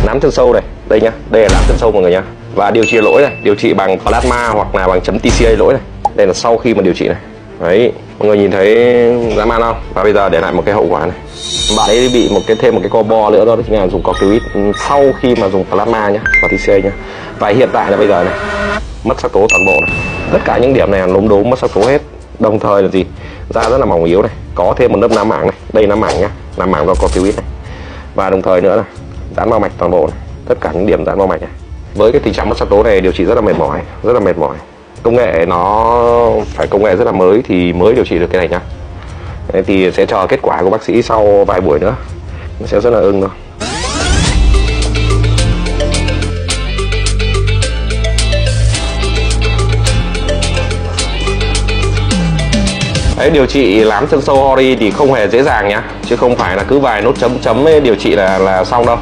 nám chân sâu này, đây nhá, đây là nám chân sâu mọi người nhá. Và điều trị lỗi này, điều trị bằng plasma hoặc là bằng chấm TCA lỗi này. Đây là sau khi mà điều trị này. Đấy, mọi người nhìn thấy dã man không? Và bây giờ để lại một cái hậu quả này. Bạn ấy bị thêm một cái combo nữa, đó chính là dùng corticoid sau khi mà dùng plasma nhá và TCA nhá. Và hiện tại là bây giờ này, mất sắc tố toàn bộ này. Tất cả những điểm này là lốm đốm, mất sắc tố hết. Đồng thời là gì? Da rất là mỏng yếu này, có thêm một lớp nám mảng này. Đây nám mảng nhá, nám mảng do corticoid này. Và đồng thời nữa là giãn bao mạch toàn bộ này. Tất cả những điểm giãn bao mạch này. Với cái tình trạng mất sắc tố này điều trị rất là mệt mỏi. Công nghệ nó phải công nghệ rất là mới thì mới điều trị được cái này nhá. Đấy, thì sẽ chờ kết quả của bác sĩ sau vài buổi nữa, nó sẽ rất là ưng thôi. Đấy, điều trị nám chân sâu Hori thì không hề dễ dàng nhá, chứ không phải là cứ vài nốt chấm điều trị là xong đâu.